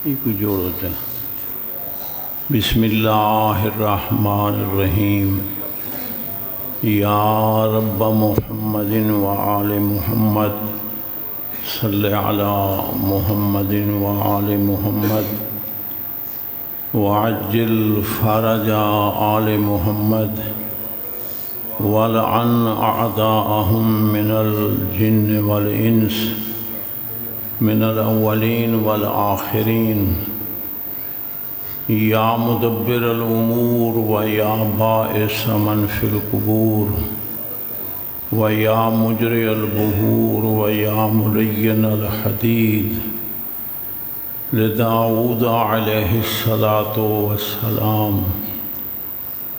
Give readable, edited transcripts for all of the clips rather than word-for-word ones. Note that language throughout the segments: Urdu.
ایک جوڑ ہوتا ہے۔ بسم اللہ الرحمن الرحیم۔ یا رب محمد وآل محمد صلی علی محمد وآل محمد وعجل فرج آل محمد ولعن اعداءهم من الجن والانس من الاولین والآخرین۔ یا مدبر الامور ویا باعث من فی القبور ویا مجری البحور ویا ملین الحدید لداؤد علیہ الصلاۃ والسلام۔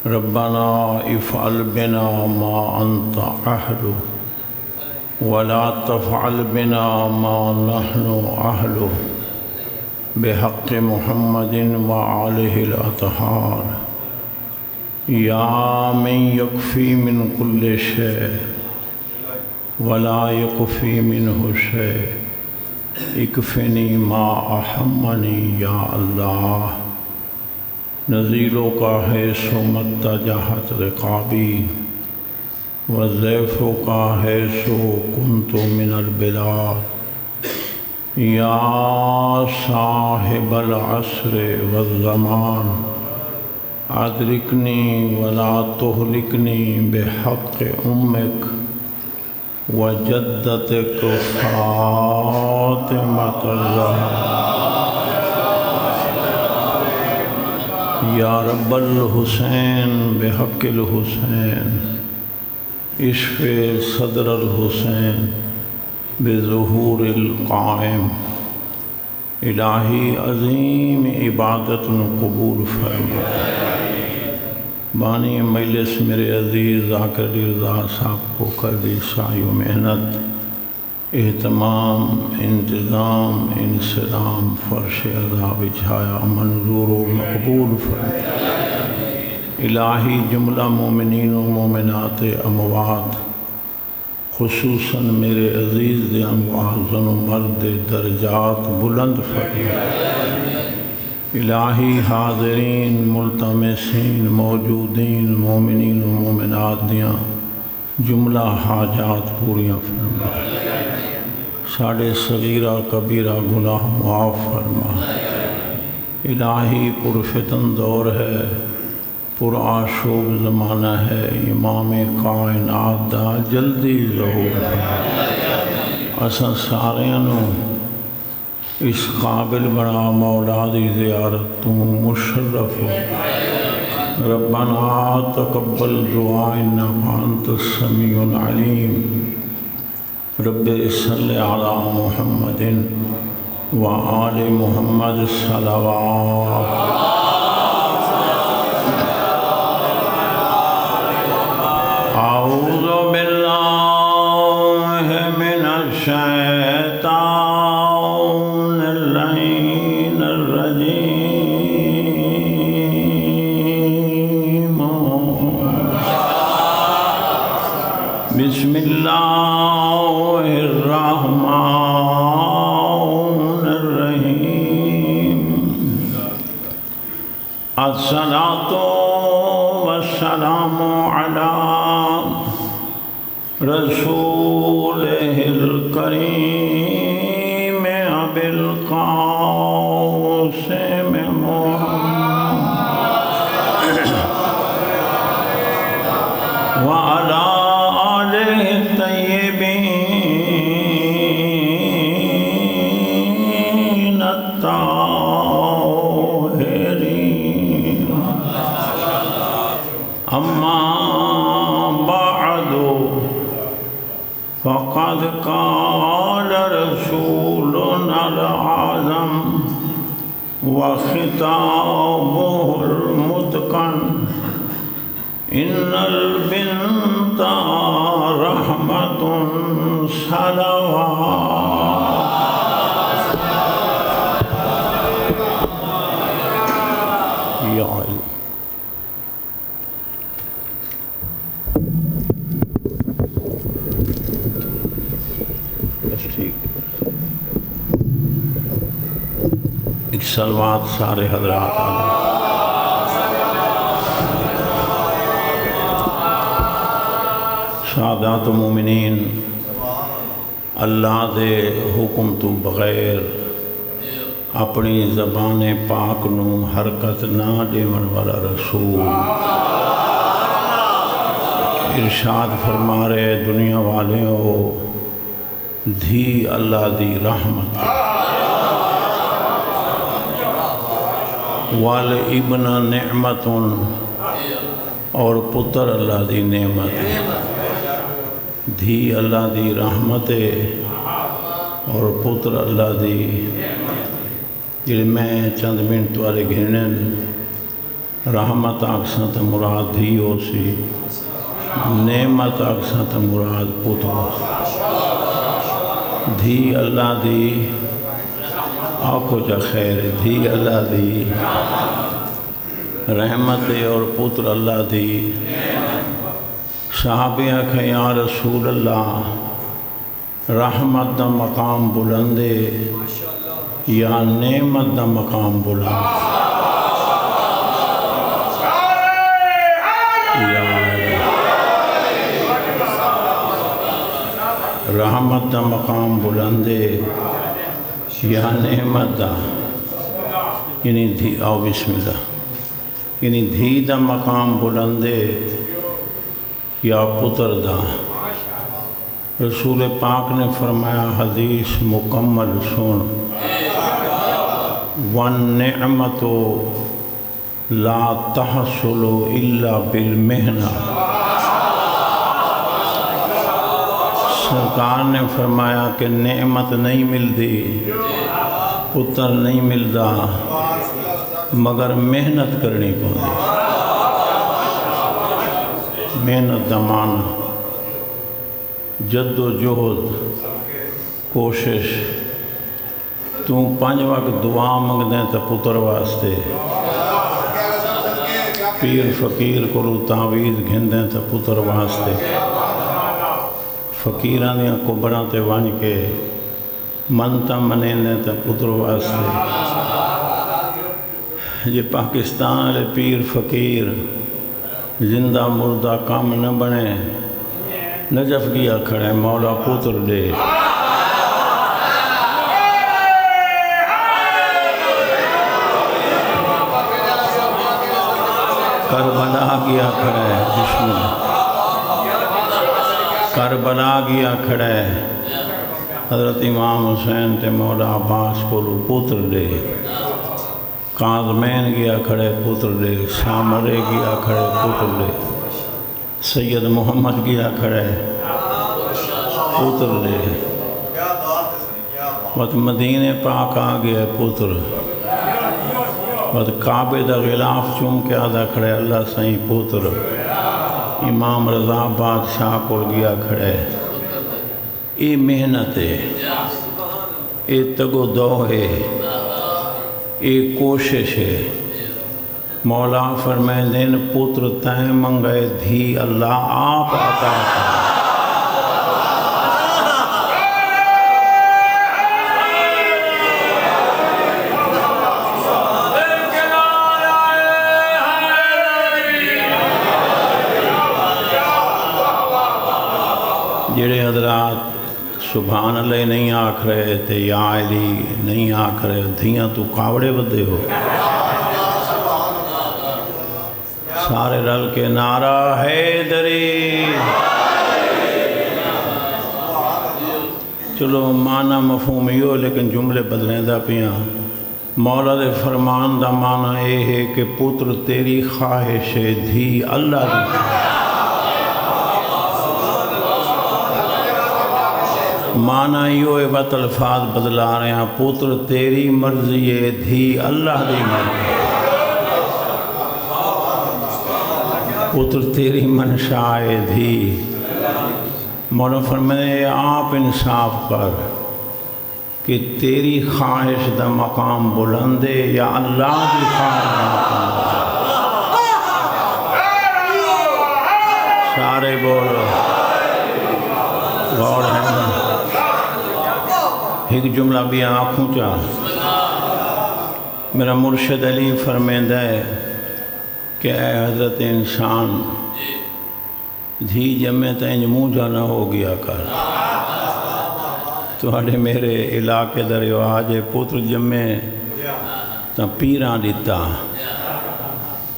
ربنا افعل بنا ما انت اہلہ ولا تفعل بنا ما نحن اہلہ بحق محمد وآلہ الاطہار۔ یا من یکفی من کل شیء ولا یکفی منہ شیء اکفنی ما احمنی یا اللہ۔ نزیلوں کا ہے سو متجہت رقابی وضیفوں کا ہے سو کنت من البلاد۔ یا صاحب العصر والزمان ادرکنی ولا تہلکنی بحق امک وجدتک فاطمۃ الزہرا۔ یا رب الحسین بحق الحسین اشف صدر الحسین بظہور القائم۔ الہی عظیم عبادت قبول فرما۔ بانی مجلس میرے عزیز ذاکر علی رضا صاحب کو کر دی سعی و محنت، اہتمام، انتظام، انسلام، فرش ادا بچھایا منظور و مقبول فرما۔ الہی جملہ مومنین و مومنات اموات خصوصاً میرے عزیز دے اموات زن و مرد درجات بلند فرما۔ الہی حاضرین ملتمسین موجودین مومنین و مومنات دیاں جملہ حاجات پوریاں فرما۔ ساڑھے صغیرہ کبیرہ گناہ معاف فرما۔ الہی پرفتن دور ہے، پرآشوب زمانہ ہے، امام کائنات دا جلدی ظہور ہے۔ اساں ساریاں اس قابل بنا مولا دی زیارت تو مشرف ہو۔ ربنا تقبل دعا انک انت السمیع العلیم۔ رب صلی علی محمد وآل محمد صلوات۔ اعوذ باللہ من الشیطان اللعین الرجیم۔ بسم اللہ الرحمن الرحیم۔ الصلاۃ والسلام علی رسولہ الکریم ابی القاسم محمد وعلی آلہ الطیبین الطاہرین۔ اما فقد قال رسولنا الأعظم وخطابه المتقن إن البنت رحمة صلوات۔ یا علی ایک صلوات سارے حضرات آلہ سادات مومنین اللہ دے حکم تو بغیر اپنی زبان پاک نو حرکت نہ دیون والا رسول ارشاد فرما رہے دنیا والے ہو دھی اللہ دی رحمت والابن نعمت اور پتر اللہ دی نعمت دھی اللہ دی رحمت اور پتر اللہ دی جڑے میں چند منٹ والے گھنن رحمت آکساں تا مراد دھی ہو سی نعمت آکساں تا مراد پتر ہو سی دھی اللہ دی آنکھو جا خیر دھی اللہ دی رحمت اور پتر اللہ دی صحابیہ کہ یا رسول اللہ رحمت دا مقام بلندے یا نعمت دا مقام بلند رحمت دا مقام بلندے یا نعمت دا یعنی دھی آؤ بسم اللہ یعنی دھی دا مقام بلندے یا پتر دا رسول پاک نے فرمایا حدیث مکمل سن وَالنِّعْمَةُ لَا تَحْصُلُ إِلَّا بِالْمِحْنَةِ سرکار نے فرمایا کہ نعمت نہیں ملتی پتر نہیں ملتا مگر محنت کرنی پڑتی محنت دا معنی جد و جہد کوشش تو 5 وقت دعا منگ دیں تا پتر واسطے پیر فقیر کو تعویذ گھن دیں تا پتر واسطے فقیران دیا قبران تے وانج کے منتا منیں دیں تا پتر واسطے یہ پاکستان والے پیر فقیر زندہ مردہ کام نہ بنے نجف گیا کھڑے مولا پتر دے کربلا گیا کھڑے بسم اللہ کربلا گیا کھڑے حضرت امام حسین تے مولا عباس کو پتر دے کاظمین گیا کھڑے پتر دے سامرے گیا کھڑے پتر دے سید محمد گیا کھڑے پتر دے وقت مدینہ پاک آ گیا پتر وقت کعبے دا غلاف چوم کے آدھا کھڑے اللہ سائیں پتر امام رضا بادشاہ کو گیا کھڑے اے محنت ہے اے تگو دو ہے ایک کوشش ہے مولا فرمائے دین پتر تائیں منگئے دھی اللہ آپ عطا جڑے حضرات سبحان اللہ نہیں آکھ رہے تھے یا علی نہیں آکھ رہے دھیاں تو کاوڑے بدے ہو سارے رل کے نعرہ حیدری چلو معنی مفہوم ہی ہو لیکن جملے بدلیں دا پیاں مولا دے فرمان دا معنی یہ ہے کہ پتر تیری خواہش ہے دھی اللہ دی معنی یہ ہے بات الفاظ بدلا رہے ہیں پتر تیری مرضی ہے دھی اللہ دی مرضی پتر تیری منشا ہے دھی مولا فرمائے آپ انصاف کر کہ تیری خواہش دا مقام بلندے یا اللہ کی خواہش دا مقام سارے بولو غور ہے ایک جملہ بھی آنکھوں چاہ میرا مرشد علی فرمائندہ ہے کہ اے حضرت انسان دھی جمے تو انج منہ جانا ہو گیا کر تھوڑے میرے علاقے دا رواج ہے پتر جمے تو پیراں دیتا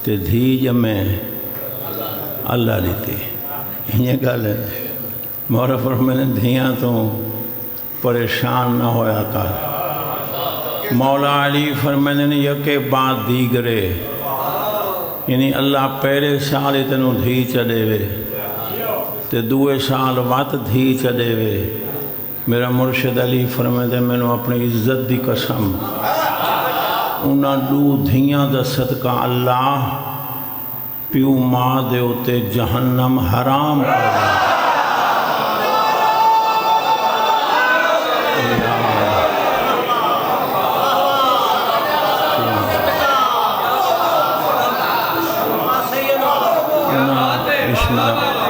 تے دھی جمے اللہ دیتی یہ گل ہے مولا فرمائے دھیاں تو پریشان نہ ہویا کر مولا علی فرمائے یکے بعد دیگرے یعنی اللہ پہلے سال تینوں دھی چلے وے تے دوے سال وات دھی چلے وے میرا مرشد علی فرمائے مینوں اپنی عزت دی قسم انہاں دو دھیاں دا صدقہ اللہ پیو ماں دے اتے جہنم حرام کر دے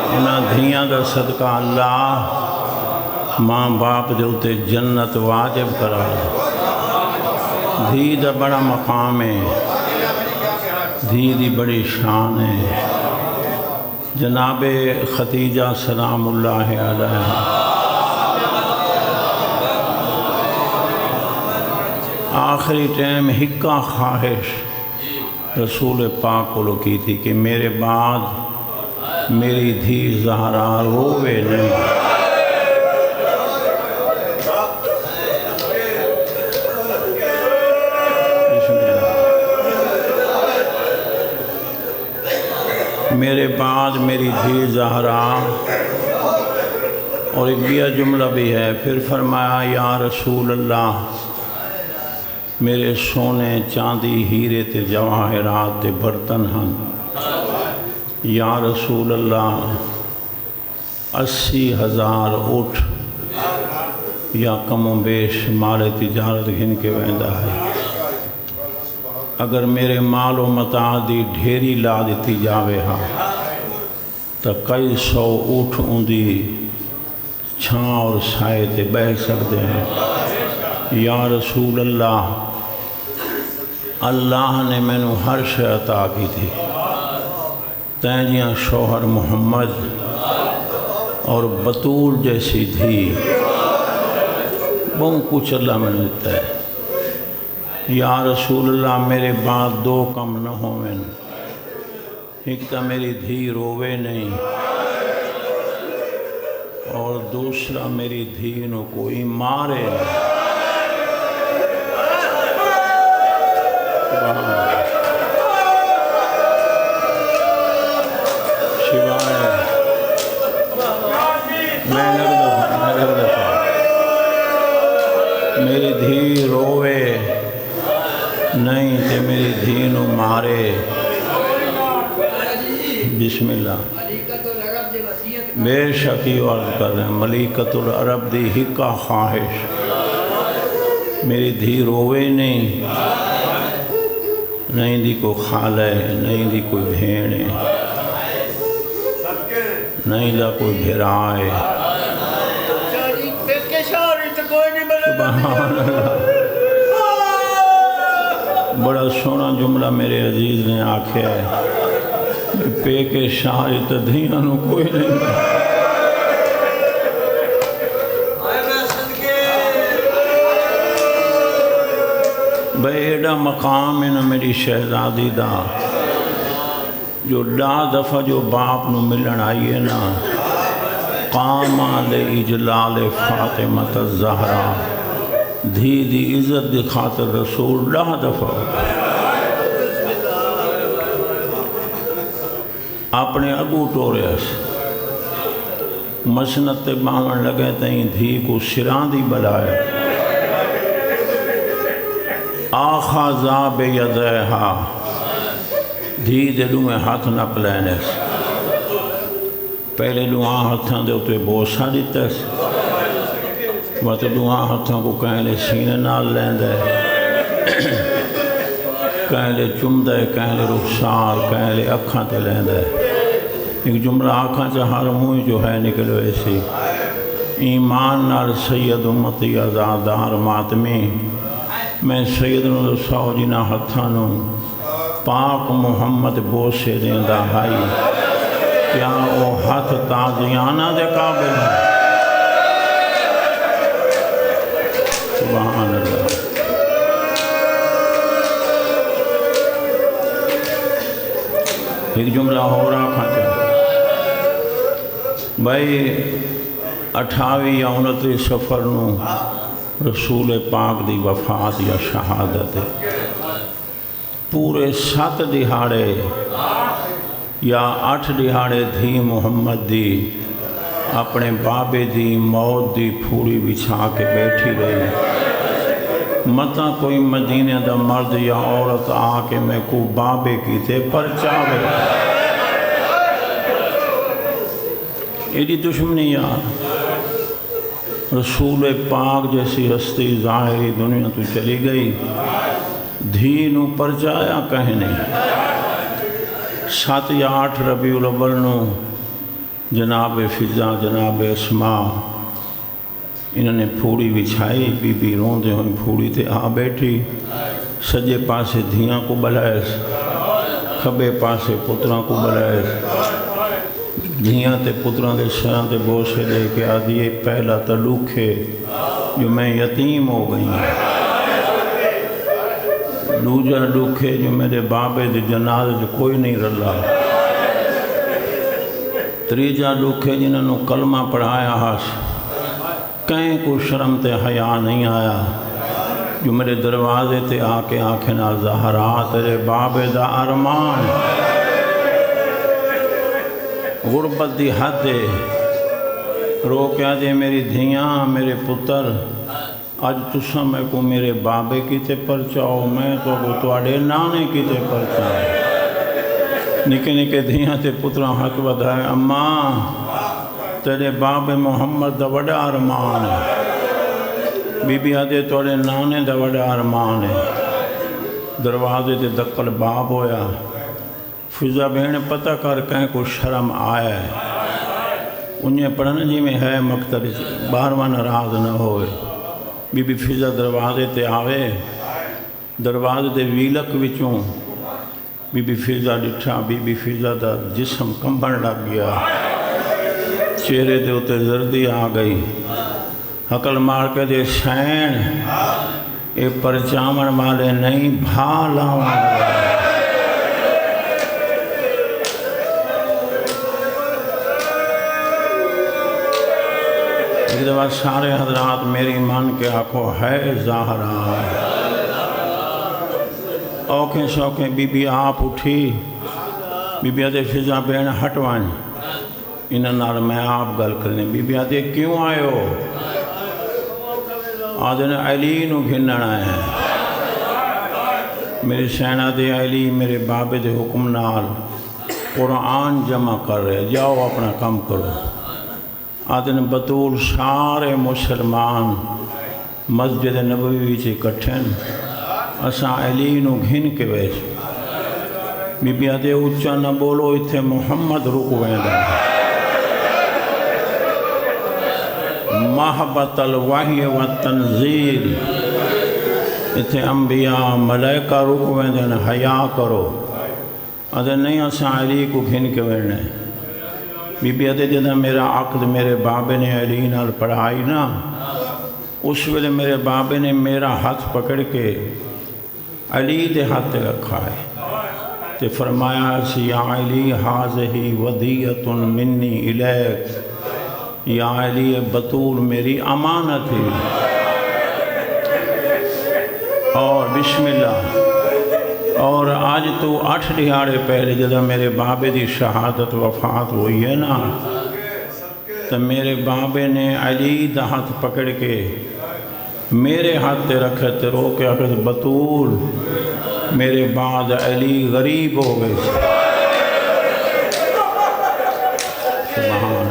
انہاں دھیاں دا صدقہ اللہ ماں باپ دے اتے جنت واجب کرا دھی دا بڑا مقام ہے دھی دی بڑی شان ہے جناب ختیجہ سلام اللہ علیہ آخری ٹائم ہکا خواہش رسول پاک کو کی تھی کہ میرے بعد میری دھی زہرا روے نہیں میرے بعد میری دھی زہرا اور ایک بھی جملہ بھی ہے پھر فرمایا یا رسول اللہ میرے سونے چاندی ہیرے تے جواہرات دے برتن ہن یا رسول اللہ 80,000 اٹھ یا کم و بیش مال تجارت گھن کے ویندا ہے اگر میرے مال و متاع دی ڈھیری لا دیتی جاوے ہاں تو کئی سو اٹھ اندی چھاں اور سائے تے بہ سکتے ہیں یا رسول اللہ اللہ نے مینوں ہر شے عطا کی تھی تینجیاں شوہر محمد اور بطول جیسی دھی بہت کچھ اللہ میں دیتا ہے یا رسول اللہ میرے بعد دو کم نہ ہوئیں ایک تو میری دھی روے نہیں اور دوسرا میری دھی نو کوئی مارے نہیں میری دھی روے نہیں تے میری دھی نو مارے بسم اللہ بے شکی عرض کر رہے ہیں ملیکۃ العرب دی ہکا خواہش میری دھی روے نہیں نہیں دی کوئی خال ہے نہیں دی کوئی بھیڑ ہے نہیں دا کوئی بھیرا ہے سبحان اللہ بڑا سونا جملہ میرے عزیز نے آکھیا ہے پے کے شاعر تدھیاں نو کوئی نہیں بھئی ایڈا مقام ہے نا میری شہزادی دا جو ڈا دفعہ جو باپ نو ملن آئیے نا قام اجلال فاطمۃ الزہرا دھی دی عزت دی خاطر رسول ڈا دفعہ اپنے اگو ٹورے مسنت تے باون لگے تئیں دھی کو سران دی بلائے آخذا بیدیہا دھی دے میں ہاتھ نہ پلینے پہلے دعا ہاتھاں دے اتے بوسا دیتا ہے وقت دعا ہاتھاں کو کہیں لے سینے نال لین دے کہیں لے چم دے کہیں لے رخسار کہیں لے اکھاں تے لین دے ایک جملہ آنکھاں چاہر موئی جو ہے نکلو ایسی ایمان نال سید امتی ازادار ماتمی میں سیدنا رسول جنہ ہتھانوں پاک محمد بوسے دیندا بھائی کیا وہ ہاتھ تازیانہ دے قابل ہے؟ سبحان اللہ۔ ایک جملہ ہو رہا کھاتے بھائی 28 یا 29 سفر نو رسول پاک دی وفات یا شہادت پورے 7 دہاڑے یا 8 دہاڑے دھی محمد دی اپنے بابے دی موت دی پھوڑی بچھا کے بیٹھی رہی۔ متا کوئی مدینہ دا مرد یا عورت آ کے میں کو بابے کیتے پر چاہے ایڈی دشمنی یار۔ رسول پاک جیسی ہستی ظاہری دنیا تو چلی گئی، دھینو پر جایا کہیں نہیں۔ 7 یا 8 ربیع الاول نو جناب فضا جناب اسماء انہوں نے پھوڑی بچھائی، بی بی روندے ہوئے پھوڑی تے آ بیٹھی، سجے پاسے دھیاں کو بلائس، کھبے پاسے پتراں کو بلائس، دھیاں تے پتراں دے سراں تے بوسے دے کے آدھیے پہلا تلوکھے جو میں یتیم ہو گئی ہوں، دوجا ڈوکھے جو میرے بابے دے جنازے جو کوئی نہیں رلا، تریجا ڈوکھے جنہوں نے کلمہ پڑھایا ہاس کہیں کو شرم تے حیا نہیں آیا، جو میرے دروازے تے آ کے آنکھیں نہ زہرا تیرے بابے دا ارمان، غربت دی حد دے رو کیا دے میری دھیاں میرے پتر آج تسا میں کو میرے بابے کیتے پرچاؤ، میں تو کو تواڈے نانے کیتے پرچاؤ۔ نکے نکے دھیاں تے پتراں حق بدھائے اماں تیرے بابے محمد دا وڈا ارمان ہے، بی بی آدھے تواڈے نانے دا وڈا ارمان ہے۔ دروازے تے دقل باب ہویا، فضا بہن پتہ کر کہیں کو شرم آیا ہے، انہیں پڑھنا جی میں ہے مکتب باہرواں ناراض نہ ہوئے۔ بی بی فضا دروازے تے آوے، دروازے تے ویلک وچوں بی بی فضا ڈٹھا، بی بی فضا دا جسم کمبن لگ گیا، چہرے دے اتے زردی آ گئی، حقل مار کے دے شین اے پرچامن والے نہیں بھا لاؤں گا۔ ایک دفعہ سارے حضرات میری مان کے آنکھوں ہے زہرا، اوکھیں شوکھیں بی بی آپ اٹھی، بی بی آدھے فضا بہن ہٹوائیں انہاں نال میں آپ گل کرنے، بی بی آدھے کیوں آئے ہو؟ آدھے علی نو گھنن آئے ہیں، میری سینہ دے علی میرے بابے دے حکم نال قرآن جمع کر رہے، جاؤ اپنا کام کرو۔ آدھن بطول سارے مسلمان مسجد نبوی وچ اکٹھن، اساں علی نو گھن کے ویس، بی بی آدھے اچھا نہ بولو اتھے محمد رک ویندا، محبت الوحی و تنزیل اتھے انبیاء ملائکہ رک ویندن، حیا کرو۔ آدھے نہیں اساں علی کو گھن کے وینے، بی بی آدھے جدہ میرا عقد میرے بابے نے علی نال پڑھائی نا، اس ویلے میرے بابے نے میرا ہاتھ پکڑ کے علی دے ہاتھ رکھا ہے، تے فرمایا سی یا علی حاضہی ودیعۃ منی الیک، یا علی بطول میری امانت ہے، اور بسم اللہ۔ اور آج تو 8 دہاڑے پہلے جدہ میرے بابے دی شہادت وفات ہوئی ہے نا، تو میرے بابے نے علی دا ہاتھ پکڑ کے میرے ہاتھ تے رکھے تے رو کے آخر بطول میرے بعد علی غریب ہو گئے۔ سبحان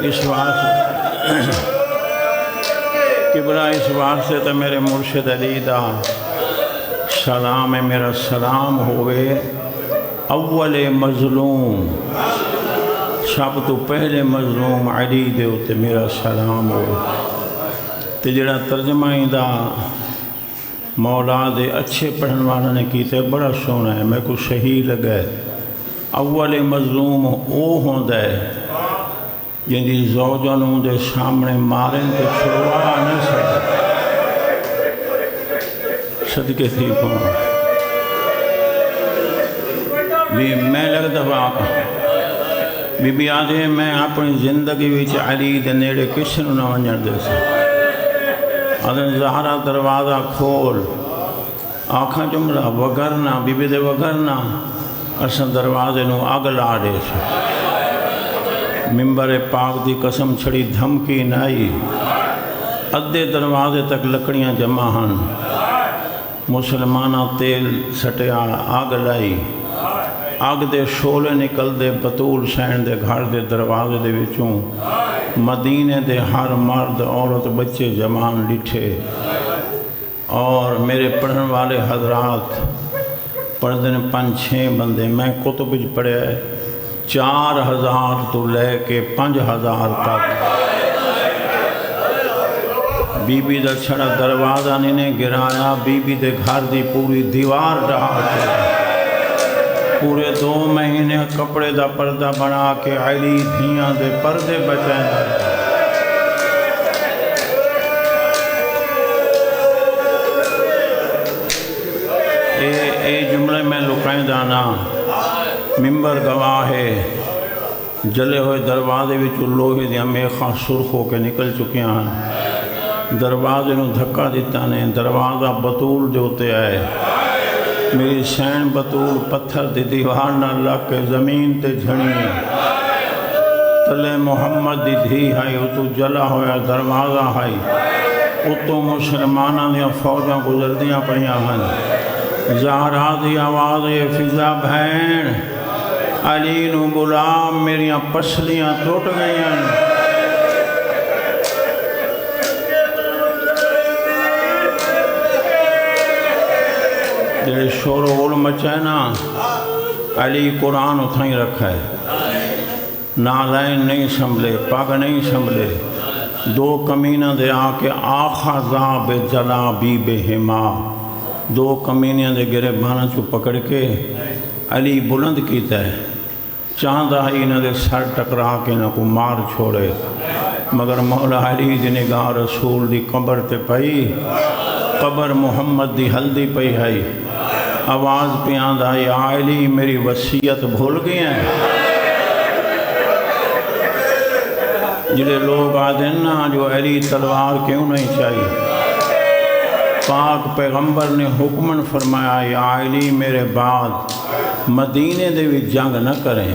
اس واسطے قبلہ اس واسطے تو میرے مرشد علی دا سلام ہے، میرا سلام ہوئے اول مظلوم، سب تو پہلے مظلوم علی دے ہوتے میرا سلام ہو، تے جڑا ترجمہ دا مولا دے اچھے پڑھن والا نے کیتے بڑا سونا ہے، میں کو صحیح لگا ہے۔ اول مظلوم او ہوندا ہے جن دی زوجہ نوں دے سامنے مارن تے چھڑوا نہ سکے۔ صدقے تھی پاؤں بھی میں لگتا بی بی آدھے میں اپنی زندگی وچ علی دے نیڑے کس نوں نہ ونجن دے سی۔ آدھے زہرا دروازہ کھول، آنکھاں جملہ وگرنا بی بی دے وگرنا اساں دروازے نوں اگ لا دے سی۔ ممبر پاک دی قسم چھڑی دھمکی نائی، ادھے دروازے تک لکڑیاں جمع ہن، مسلمانہ تیل سٹیا آگ لائی، آگ دے شولے نکل دے بطول حسین دے گھر دے دروازے دے وچوں مدینے دے ہر مرد عورت بچے جوان ڈٹھے۔ اور میرے پڑھن والے حضرات پڑھدے نے 5-6 بندے، میں کتب وچ پڑھیا ہے 4000 تو لے کے 5000 تک۔ بی بی دا چھڑا دروازہ نہیں گرایا، بی بی دے گھر دی پوری دیوار ڈھا کے پورے 2 مہینے کپڑے دا پردہ بنا کے علی دھیاں دے پردے بچائیں۔ اے جملے میں لکائیں دانا، ممبر گواہ ہے، جلے ہوئے دروازے وچ لوہے دیاں میخاں سرخ ہو کے نکل چکیاں ہیں۔ دروازے نوں دھکا دیتا نے، دروازہ بطول دے ہوتے آئے، میری سین بطول پتھر دی دیوار نہ لگ کے زمین تے جھڑی، تلے محمد دی دھی ہائی، اتو جلا ہویا دروازہ ہائی، اتو مسلمانہ دیا فوجاں گزردیاں پڑیاں ہیں۔ زہرا دی آواز فضا بہن علی نو غلام، میریاں پسلیاں ٹوٹ گئی ہیں۔ جڑے شور و غل مچائے نا، علی قرآن اتھائیں رکھا ہے، نالائن نہیں سنبھلے، پاگ نہیں سنبھلے۔ 2 کمینہ دے آکے آخذا بے جلا بی بے ہما، 2 کمینہ دے گرے بانا چو پکڑ کے علی بلند کیتا ہے، چاندہ ہی نہ دے سر ٹکرا کے نہ کو مار چھوڑے، مگر مولا علی دی نگاہ رسول دی قبر تے پئی، قبر محمد دی ہلدی پئی ہے، آواز پیاند آئی علی میری وصیت بھول گئے ہیں۔ جڑے لوگ آدھے نا جو علی تلوار کیوں نہیں چاہیے، پاک پیغمبر نے حکمن فرمایا یا علی میرے بعد مدینے دے بھی جنگ نہ کریں،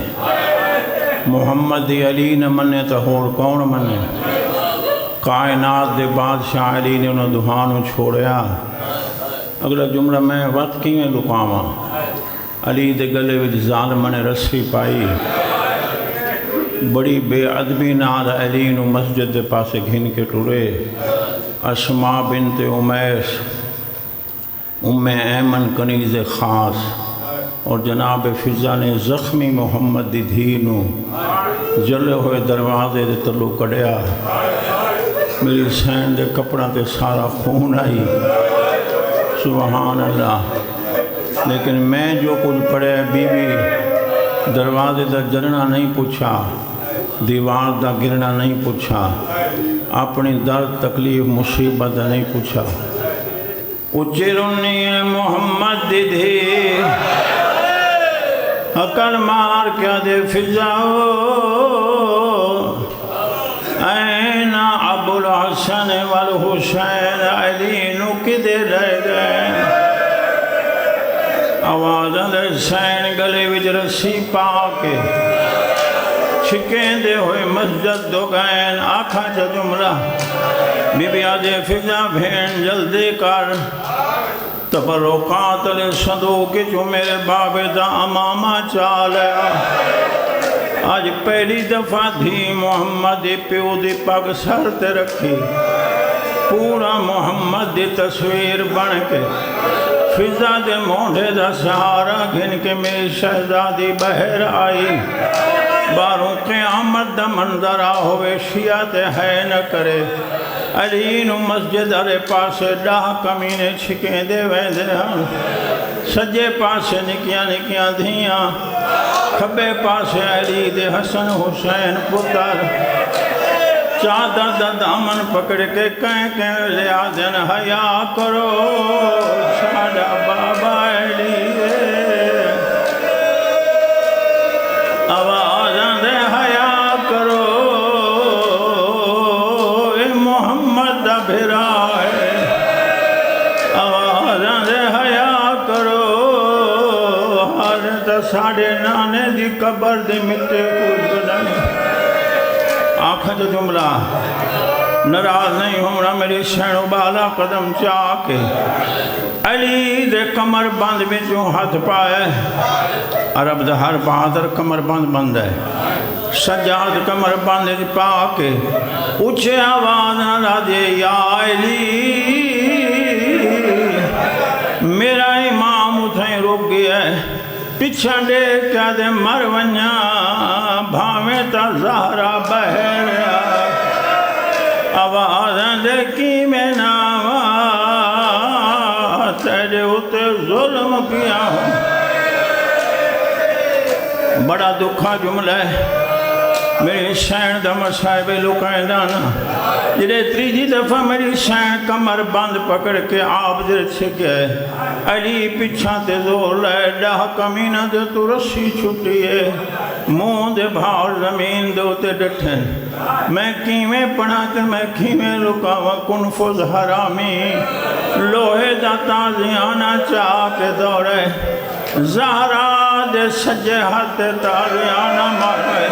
محمد دی علی نہ منے تو اور کون منے۔ کائنات دے بادشاہ علی نے انہوں دہانوں چھوڑیا۔ اگلا جملہ میں وقت کیوں لکاواں، علی دے گلے وچ ظالم نے رسی پائی، بڑی بے ادبی نال علی نو مسجد دے پاسے گھن کے ٹرے۔ اسماء بنت امیس، ام ایمن کنیز خاص اور جناب فضا نے زخمی محمد دی دھی نو جلے ہوئے دروازے دے تلو کڑیا، میری سین دے کپڑا تے سارا خون آئی، سبحان اللہ۔ لیکن میں جو کچھ پڑھے بی بی دروازے دا جلنا نہیں پوچھا، دیوار دا گرنا نہیں پوچھا، اپنی درد تکلیف مصیبت نہیں پوچھا۔ اچرنی محمد دی دھی عقل مار کیا دے فضاؤ، این ابو الحسن والحسین علی نو کدے رہ گئے۔ آواز دے سین گلے وچ رسی پا کے چھکیں دے ہوئے مسجد دو گئن، آکھا چا جملہ بی بی آدھے فضا بھین جلدی کر، تبرکات لے صدوق جو میرے بابے دا امامہ چالیا۔ آج پہلی دفعہ دھی محمد دی پیو دی پگ سر تے رکھی، پورا محمد دی تصویر بن کے فضا دے مونڈے دا سہارا گھن کے میری شہزادی بہر آئی۔ باروں قیامت دا منظرہ ہوئے شیعہ تے ہے نہ کرے، علی نو مسجد والے پاسے 10 کمینے چھکیں دے ویندے ہن سجے پاسے نکیاں نکیاں دھیاں کھبے پاسے علی دے حسن حسین پتر چادر دا دامن پکڑ کے کہیں لے آدن حیا کرو ساڈا بابا علی آواز دے حیا کرو اے محمد دا بھرا ہے آواز دے حیا کرو ہر تا ساڑے نانے دی قبر دی مٹے کچھ نہیں آنکھیں جو جملہ ناراض نہیں ہونا میری شہن و بالا قدم چاہ کے علی دے کمر بند میں جو ہاتھ پائے عرب دے ہر بہادر کمر بند بند ہے سجاد کمر بند پا کے اچھے آواز نہ دے یا علی میرا امام اتھیں رک گیا ہے پچھا دے کیا دے مر ونیا بھاویں تا زہرہ بہر آوازیں دے کی میں ناوا تیرے ہوتے ظلم کیا ہوں بڑا دکھا جملہ ہے میری شہن دا مسائب لکائیں دانا جلے تریجی دفعہ میری شہن کمر بند پکڑ کے آپ در چھکے علی پچھا تے زور لائے 10 کمینہ دے تو رسی چھٹی ہے مون دے بھاؤ زمین دے تے ڈٹھن میں کیویں پڑھا کہ میں کیویں لکاوا کنفذ حرامی لوہے دا تازیانہ چاہ کے دوڑے زہرہ دے سجے ہاتھ تازیانہ مارے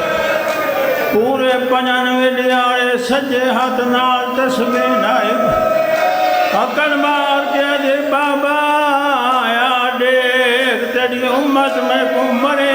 پورے 95 لیارے سجے ہاتھ نال تسبیح نائب عقل مار کے دے بابا یا دیکھ تیری امت میں کو مرے